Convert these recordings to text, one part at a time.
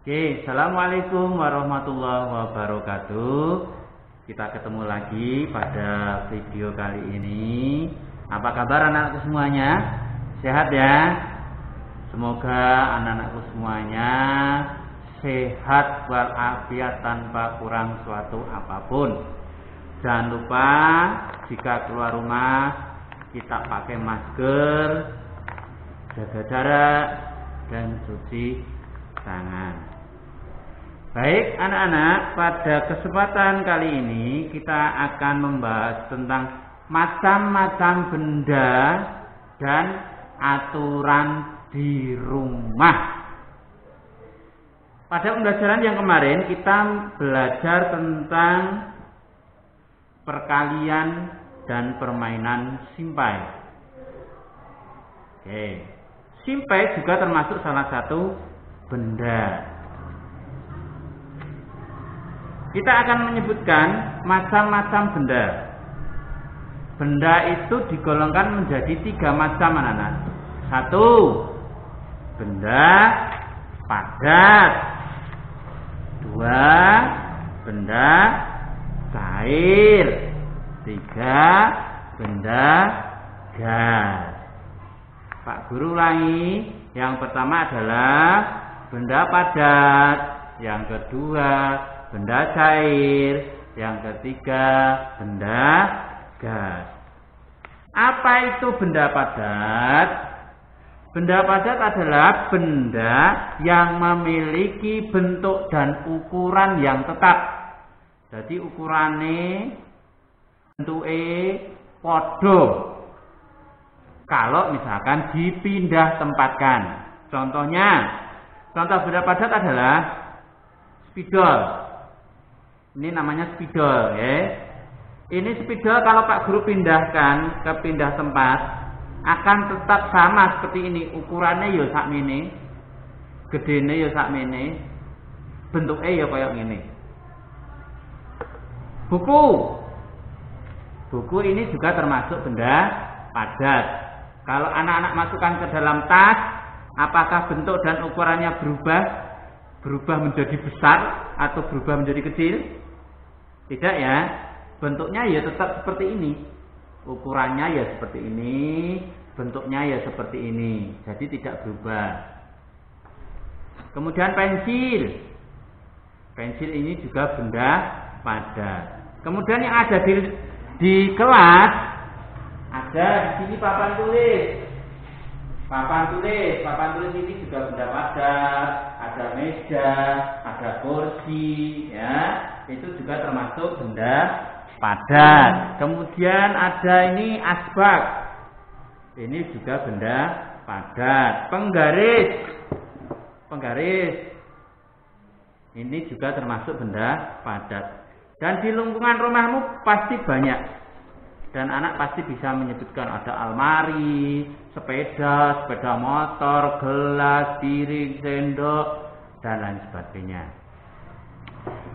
Oke, assalamualaikum warahmatullahi wabarakatuh. Kita ketemu lagi pada video kali ini. Apa kabar anak-anakku semuanya? Sehat ya? Semoga anak-anakku semuanya sehat walafiat tanpa kurang suatu apapun. Jangan lupa jika keluar rumah kita pakai masker, jaga jarak, dan cuci tangan. Baik anak-anak, pada kesempatan kali ini kita akan membahas tentang macam-macam benda dan aturan di rumah. Pada pembelajaran yang kemarin kita belajar tentang perkalian dan permainan simpai. Oke. Simpai juga termasuk salah satu benda. Kita akan menyebutkan macam-macam benda. Benda itu digolongkan menjadi 3 macam anak-anak. 1. Benda padat. 2. Benda cair. 3. Benda gas. Pak Guru ulangi. Yang pertama adalah benda padat. Yang kedua benda cair, yang ketiga benda gas. Apa itu benda padat? Benda padat adalah benda yang memiliki bentuk dan ukuran yang tetap. Jadi ukurannya bentuknya podo. Kalau misalkan dipindah tempatkan. Contoh benda padat adalah spidol. Ini namanya spidol ya. Ini spidol kalau Pak Guru pindahkan ke pindah tempat akan tetap sama seperti ini. Ukurannya ya sakmene. Gedene ya sakmene. Bentuknya ya kayak gini. Buku ini juga termasuk benda padat. Kalau anak-anak masukkan ke dalam tas, apakah bentuk dan ukurannya berubah menjadi besar atau berubah menjadi kecil? Tidak ya, bentuknya ya tetap seperti ini, ukurannya ya seperti ini, bentuknya ya seperti ini, jadi tidak berubah. Kemudian pensil ini juga benda padat. Kemudian yang ada di kelas, ada di sini papan tulis. Papan tulis ini juga benda padat, ada meja, ada kursi, ya. Itu juga termasuk benda padat. Kemudian ada ini asbak. Ini juga benda padat. Penggaris. Ini juga termasuk benda padat. Dan di lingkungan rumahmu pasti banyak. Dan anak pasti bisa menyebutkan ada almari, sepeda motor, gelas, piring, sendok, dan lain sebagainya.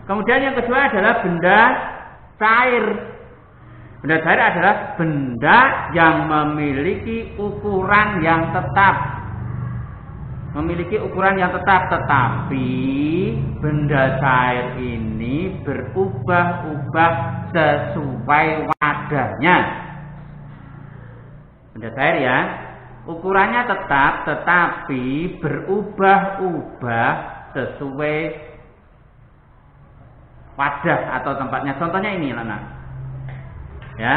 Kemudian yang kedua adalah benda cair. Benda cair adalah benda yang memiliki ukuran yang tetap. Tetapi benda cair ini berubah-ubah sesuai wadahnya. Benda cair ya, ukurannya tetap tetapi berubah-ubah sesuai wadah atau tempatnya. Contohnya ini anak. Ya,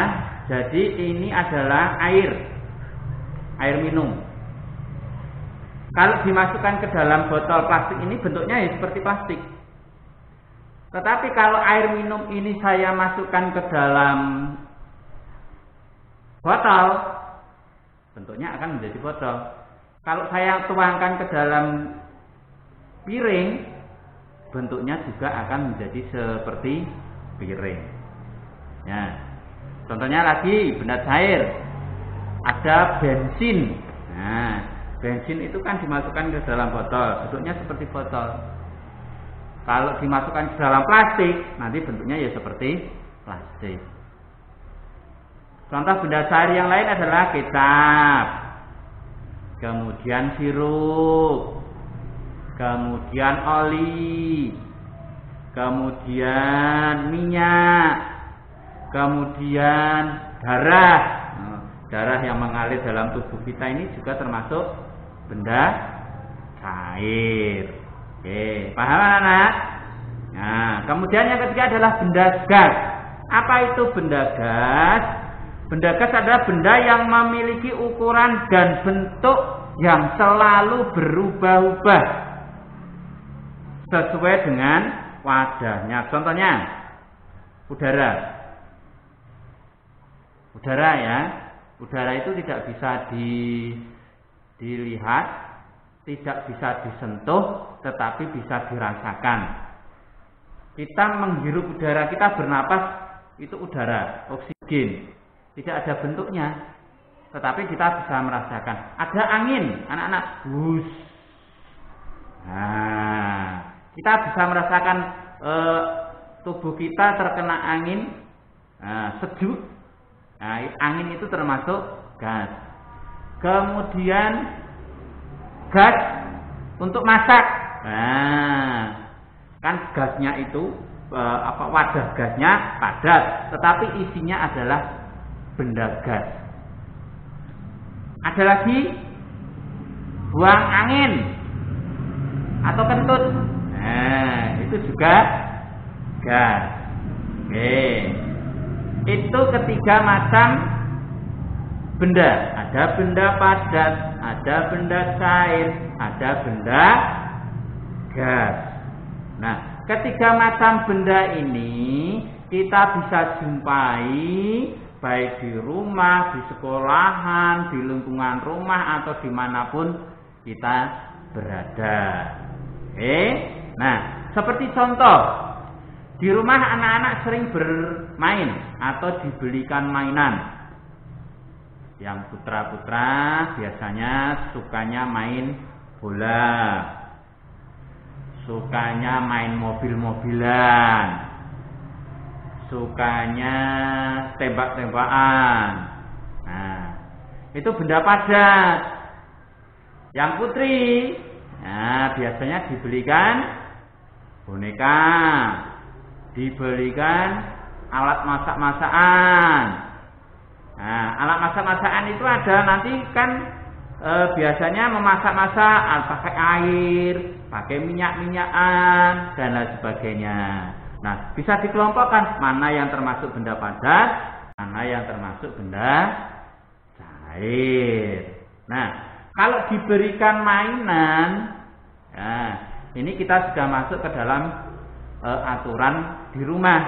jadi ini adalah air minum. Kalau dimasukkan ke dalam botol plastik ini bentuknya ya seperti plastik. Tetapi kalau air minum ini saya masukkan ke dalam botol, bentuknya akan menjadi botol. Kalau saya tuangkan ke dalam piring, bentuknya juga akan menjadi seperti piring. Ya. Contohnya lagi benda cair. Ada bensin. Nah, bensin itu kan dimasukkan ke dalam botol, bentuknya seperti botol. Kalau dimasukkan ke dalam plastik, nanti bentuknya ya seperti plastik. Contoh benda cair yang lain adalah kecap, kemudian sirup, kemudian oli, kemudian minyak, kemudian darah. Darah yang mengalir dalam tubuh kita ini juga termasuk benda cair. Oke, paham anak? Nah, kemudian yang ketiga adalah benda gas. Apa itu benda gas? Benda gas adalah benda yang memiliki ukuran dan bentuk yang selalu berubah-ubah sesuai dengan wadahnya. Contohnya udara. Udara ya. Udara itu tidak bisa dilihat, tidak bisa disentuh, tetapi bisa dirasakan. Kita menghirup udara, kita bernapas, itu udara, oksigen. Tidak ada bentuknya, tetapi kita bisa merasakan. Ada angin, anak-anak, bus. Nah, kita bisa merasakan tubuh kita terkena angin, sejuk. Nah, angin itu termasuk gas. Kemudian gas untuk masak. Nah, kan gasnya itu wadah gasnya padat, tetapi isinya adalah benda gas. Ada lagi buang angin atau kentut. Nah, itu juga gas. Oke. Itu ketiga macam benda. Ada benda padat, ada benda cair, ada benda gas. Nah, ketiga macam benda ini kita bisa jumpai baik di rumah, di sekolahan, di lingkungan rumah atau dimanapun kita berada. Oke. Nah, seperti contoh, di rumah anak-anak sering bermain atau dibelikan mainan. Yang putra-putra biasanya sukanya main bola, sukanya main mobil-mobilan, sukanya tembak-tembakan. Nah, itu benda padat. Yang putri, nah, biasanya dibelikan boneka, dibelikan alat masak-masakan. Nah, alat masak-masakan itu ada nanti kan biasanya memasak-masak pakai air, pakai minyak-minyakan dan lain sebagainya. Nah, bisa dikelompokkan mana yang termasuk benda padat, mana yang termasuk benda cair. Nah, kalau diberikan mainan, nah, ini kita sudah masuk ke dalam aturan di rumah.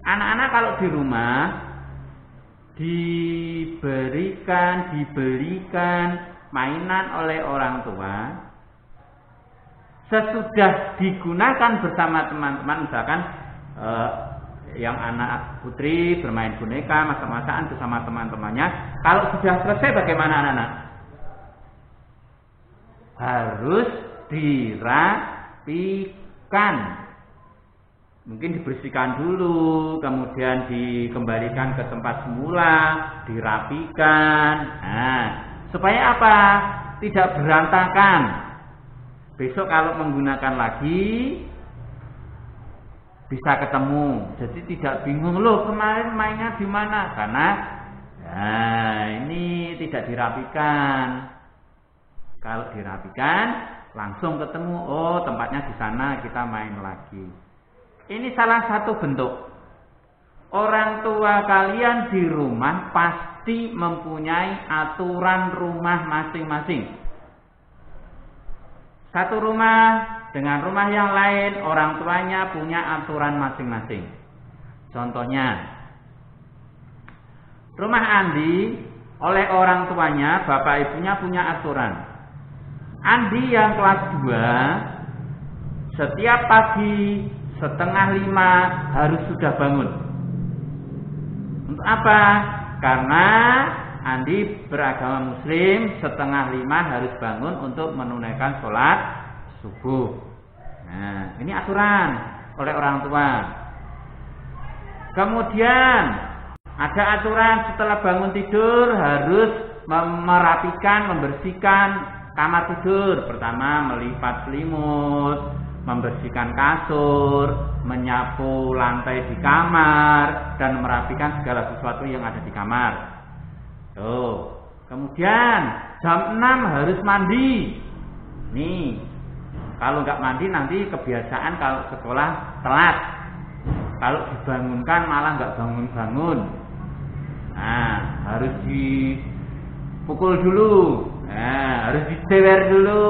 Anak-anak kalau di rumah dibelikan mainan oleh orang tua, sesudah digunakan bersama teman-teman, misalkan yang anak putri bermain boneka, masak-masakan bersama teman-temannya, kalau sudah selesai bagaimana anak-anak? Harus dirapikan. Mungkin dibersihkan dulu, kemudian dikembalikan ke tempat semula, dirapikan. Nah, supaya apa? Tidak berantakan. Besok kalau menggunakan lagi bisa ketemu. Jadi tidak bingung, loh kemarin mainnya di mana? Karena ini tidak dirapikan. Kalau dirapikan langsung ketemu, oh tempatnya di sana, kita main lagi. Ini salah satu bentuk. Orang tua kalian di rumah pasti mempunyai aturan rumah masing-masing. Satu rumah dengan rumah yang lain, orang tuanya punya aturan masing-masing. Contohnya, rumah Andi oleh orang tuanya, bapak ibunya punya aturan. Andi yang kelas 2 setiap pagi 4:30 harus sudah bangun. Untuk apa? Karena Andi beragama Muslim, 4:30 harus bangun untuk menunaikan sholat subuh. Nah, ini aturan oleh orang tua. Kemudian ada aturan setelah bangun tidur harus merapikan, membersihkan kamar tidur. Pertama, melipat selimut, membersihkan kasur, menyapu lantai di kamar, dan merapikan segala sesuatu yang ada di kamar. Tuh. Kemudian jam 6 harus mandi. Nih, kalau nggak mandi nanti kebiasaan kalau sekolah telat. Kalau dibangunkan malah nggak bangun-bangun. Nah, harus dipukul dulu. Nah, harus dicewer dulu.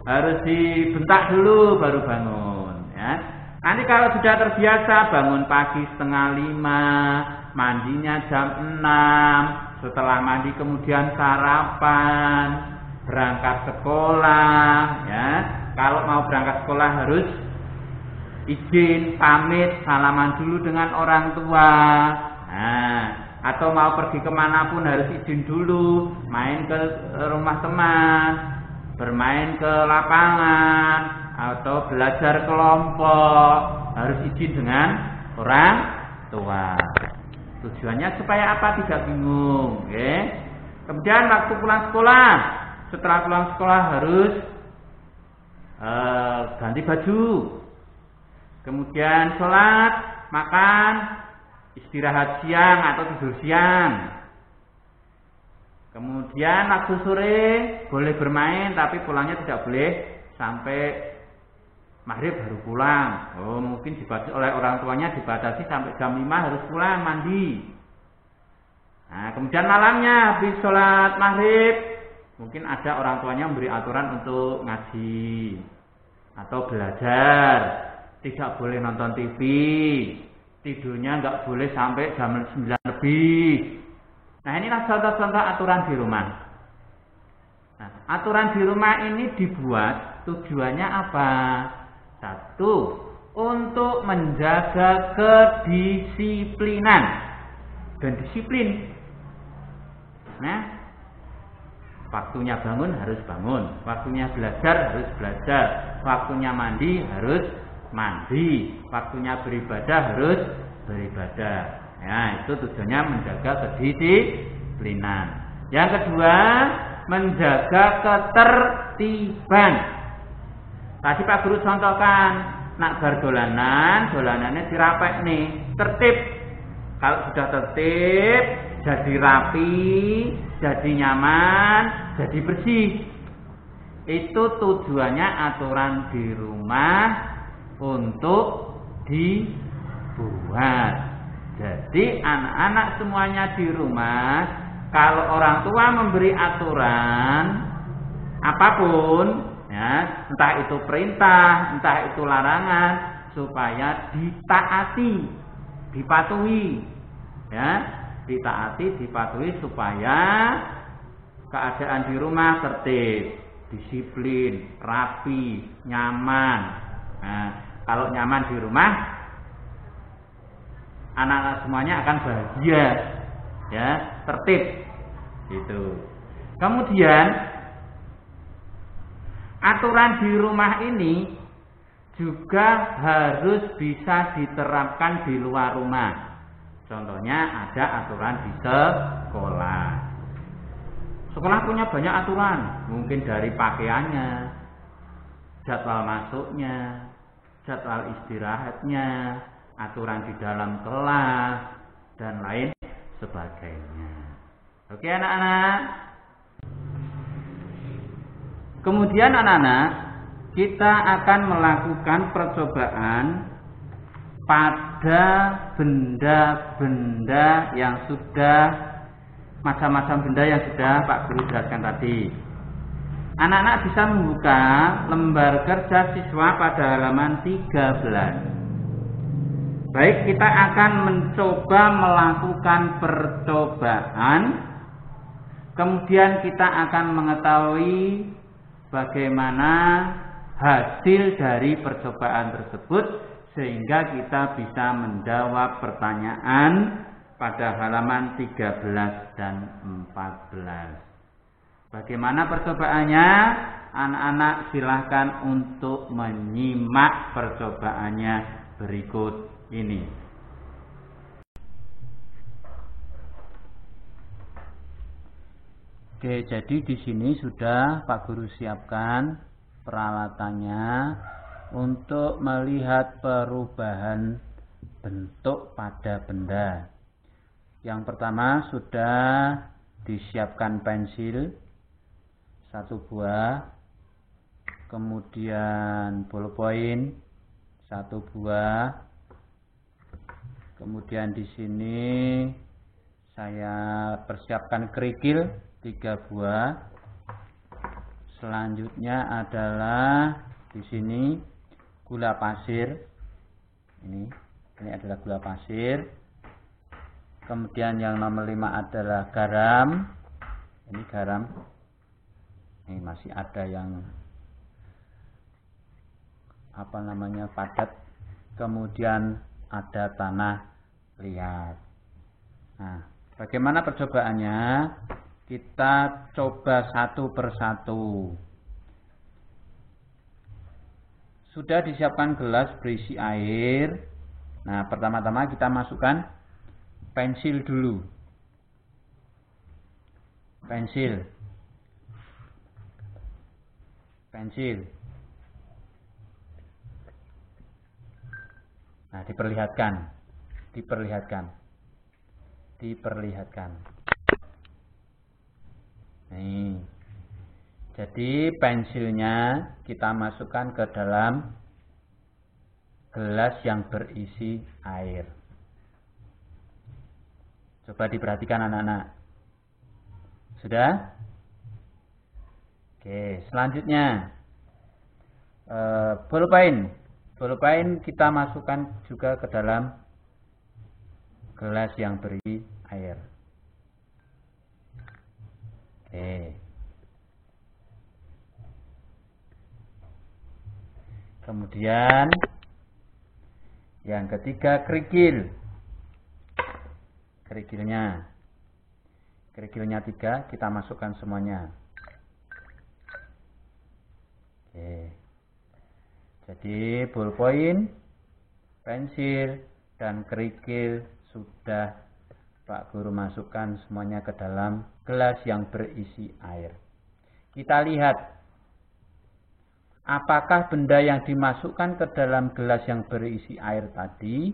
Harus dibentak dulu baru bangun. Ya. Nanti kalau sudah terbiasa bangun pagi 4:30, mandinya jam 6. Setelah mandi kemudian sarapan, berangkat sekolah. Ya. Kalau mau berangkat sekolah harus izin, pamit, salaman dulu dengan orang tua. Nah, atau mau pergi kemanapun harus izin dulu, main ke rumah teman, bermain ke lapangan, atau belajar kelompok, harus izin dengan orang tua. Tujuannya supaya apa? Tidak bingung. Okay? Kemudian waktu pulang sekolah, setelah pulang sekolah harus ganti baju. Kemudian sholat, makan, istirahat siang atau tidur siang. Kemudian waktu sore boleh bermain, tapi pulangnya tidak boleh sampai maghrib baru pulang. Oh, mungkin dibatasi oleh orang tuanya, dibatasi sampai jam 5 harus pulang mandi. Nah, kemudian malamnya habis sholat maghrib, mungkin ada orang tuanya memberi aturan untuk ngaji atau belajar. Tidak boleh nonton TV, tidurnya nggak boleh sampai jam 9 lebih. Nah, inilah contoh-contoh aturan di rumah. Nah, aturan di rumah ini dibuat tujuannya apa? Satu, untuk menjaga kedisiplinan dan disiplin. Nah, waktunya bangun harus bangun, waktunya belajar harus belajar, waktunya mandi harus mandi, waktunya beribadah harus beribadah. Ya, itu tujuannya menjaga kedisiplinan. Yang kedua, menjaga ketertiban. Tadi Pak Guru contohkan, nak berdolanan, dolanannya dirapek nih, tertib. Kalau sudah tertib, jadi rapi, jadi nyaman, jadi bersih. Itu tujuannya aturan di rumah untuk dibuat. Jadi anak-anak semuanya di rumah, kalau orang tua memberi aturan apapun, ya, entah itu perintah, entah itu larangan, supaya ditaati, dipatuhi, ya, ditaati, dipatuhi supaya keadaan di rumah tertib, disiplin, rapi, nyaman. Nah, kalau nyaman di rumah, anak-anak semuanya akan bahagia, ya, tertib, gitu. Kemudian aturan di rumah ini juga harus bisa diterapkan di luar rumah. Contohnya ada aturan di sekolah. Sekolah punya banyak aturan, mungkin dari pakaiannya, jadwal masuknya, jadwal istirahatnya, aturan di dalam kelas, dan lain sebagainya. Oke anak-anak. Kemudian anak-anak, kita akan melakukan percobaan pada benda-benda yang sudah, macam-macam benda yang sudah Pak Guru jelaskan tadi. Anak-anak bisa membuka lembar kerja siswa pada halaman 13. Baik, kita akan mencoba melakukan percobaan. Kemudian kita akan mengetahui bagaimana hasil dari percobaan tersebut, sehingga kita bisa menjawab pertanyaan pada halaman 13 dan 14. Bagaimana percobaannya? Anak-anak silahkan untuk menyimak percobaannya berikut ini. Oke, jadi di sini sudah Pak Guru siapkan peralatannya untuk melihat perubahan bentuk pada benda. Yang pertama sudah disiapkan pensil 1 buah, kemudian ballpoint 1 buah, kemudian di sini saya persiapkan kerikil 3 buah. Selanjutnya adalah di sini gula pasir. Ini adalah gula pasir. Kemudian yang nomor 5 adalah garam. Ini garam. Ini masih ada yang padat. Kemudian ada tanah liat. Nah, bagaimana percobaannya? Kita coba satu persatu. Sudah disiapkan gelas berisi air. Nah, pertama-tama kita masukkan pensil dulu. Pensil. Nah, diperlihatkan. Nih. Jadi pensilnya kita masukkan ke dalam gelas yang berisi air. Coba diperhatikan anak-anak. Sudah? Oke, selanjutnya ballpoint kita masukkan juga ke dalam gelas yang berisi air. Oke. Kemudian yang ketiga kerikil. Kerikilnya 3 kita masukkan semuanya. Oke. Jadi ballpoint, pensil, dan kerikil sudah Pak Guru masukkan semuanya ke dalam gelas yang berisi air. Kita lihat apakah benda yang dimasukkan ke dalam gelas yang berisi air tadi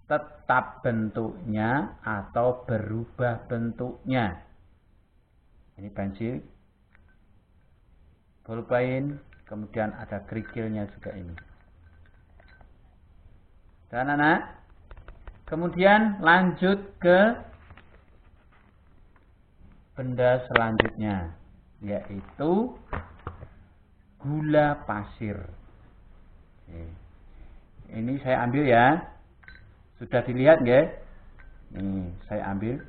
tetap bentuknya atau berubah bentuknya. Ini pensil, ballpoint, kemudian ada kerikilnya juga ini. Dan anak, kemudian lanjut ke benda selanjutnya, yaitu gula pasir. Ini saya ambil ya. Sudah dilihat nggih? Nih, saya ambil.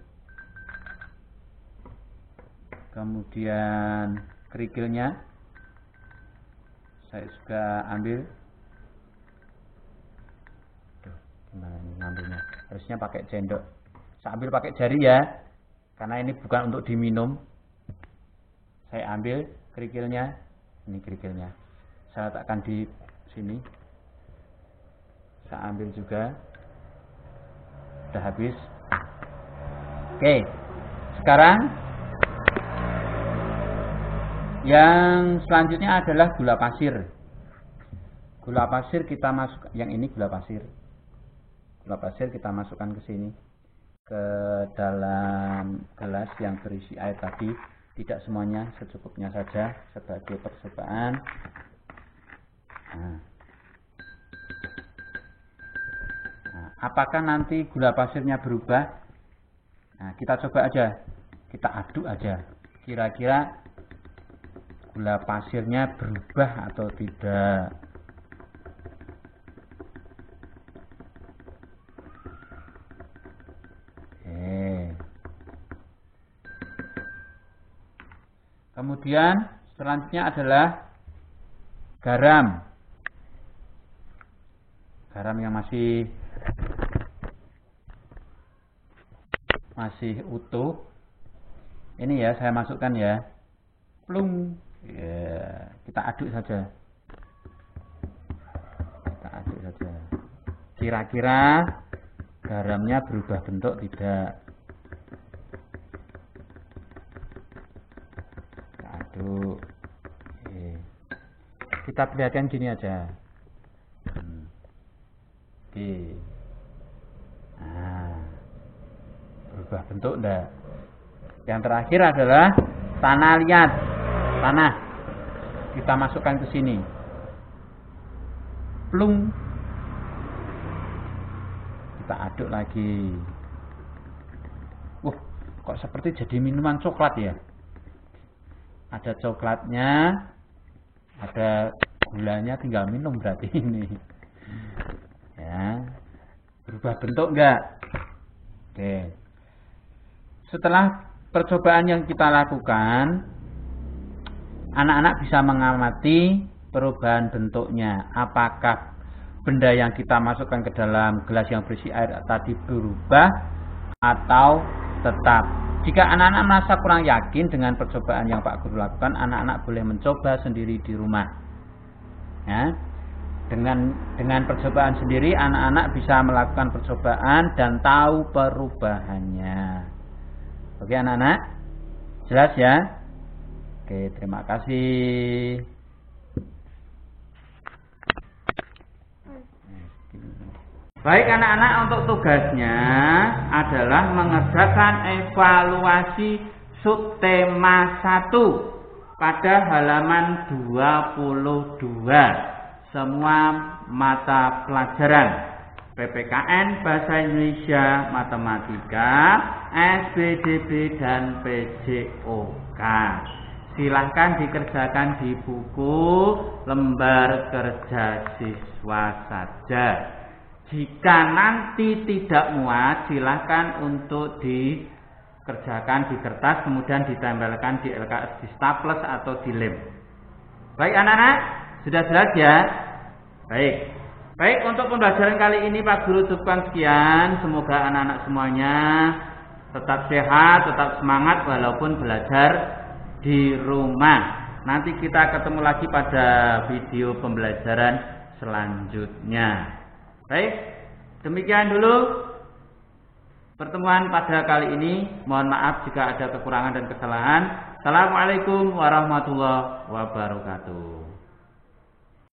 Kemudian kerikilnya saya juga ambil. Tuh, gimana ini ngambilnya? Harusnya pakai sendok. Saya ambil pakai jari ya. Karena ini bukan untuk diminum. Saya ambil kerikilnya. Ini kerikilnya. Saya letakkan di sini. Saya ambil juga. Sudah habis. Oke. Sekarang yang selanjutnya adalah gula pasir. Gula pasir kita masuk, yang ini gula pasir. Gula pasir kita masukkan ke sini, ke dalam gelas yang berisi air tadi. Tidak semuanya, secukupnya saja sebagai percobaan. Nah, apakah nanti gula pasirnya berubah? Nah, kita coba aja, kita aduk aja. Kira-kira gula pasirnya berubah atau tidak? Kemudian selanjutnya adalah garam. Garam yang masih utuh. Ini ya saya masukkan ya. Plung. Ya, kita aduk saja. Kira-kira garamnya berubah bentuk tidak? Kita perlihatkan gini aja. Oke. Nah, berubah bentuk enggak? Yang terakhir adalah tanah liat. Tanah. Kita masukkan ke sini. Plung. Kita aduk lagi. Kok seperti jadi minuman coklat ya? Ada coklatnya, ada gulanya, tinggal minum berarti ini. Ya, berubah bentuk enggak? Oke. Setelah percobaan yang kita lakukan, anak-anak bisa mengamati perubahan bentuknya. Apakah benda yang kita masukkan ke dalam gelas yang berisi air tadi berubah atau tetap. Jika anak-anak merasa kurang yakin dengan percobaan yang Pak Guru lakukan, anak-anak boleh mencoba sendiri di rumah. Ya. Dengan percobaan sendiri, anak-anak bisa melakukan percobaan dan tahu perubahannya. Oke anak-anak? Jelas ya? Oke, terima kasih. Baik anak-anak, untuk tugasnya adalah mengerjakan evaluasi subtema 1 pada halaman 22. Semua mata pelajaran PPKN Bahasa Indonesia, Matematika, SPDB dan PJOK. Silahkan dikerjakan di buku lembar kerja siswa saja. Jika nanti tidak muat, silahkan untuk dikerjakan di kertas, kemudian ditempelkan di LKS, di staples atau di lem. Baik anak-anak, sudah jelas ya? Baik, untuk pembelajaran kali ini Pak Guru cukupkan sekian. Semoga anak-anak semuanya tetap sehat, tetap semangat walaupun belajar di rumah. Nanti kita ketemu lagi pada video pembelajaran selanjutnya. Baik, demikian dulu pertemuan pada kali ini. Mohon maaf jika ada kekurangan dan kesalahan. Assalamualaikum warahmatullahi wabarakatuh.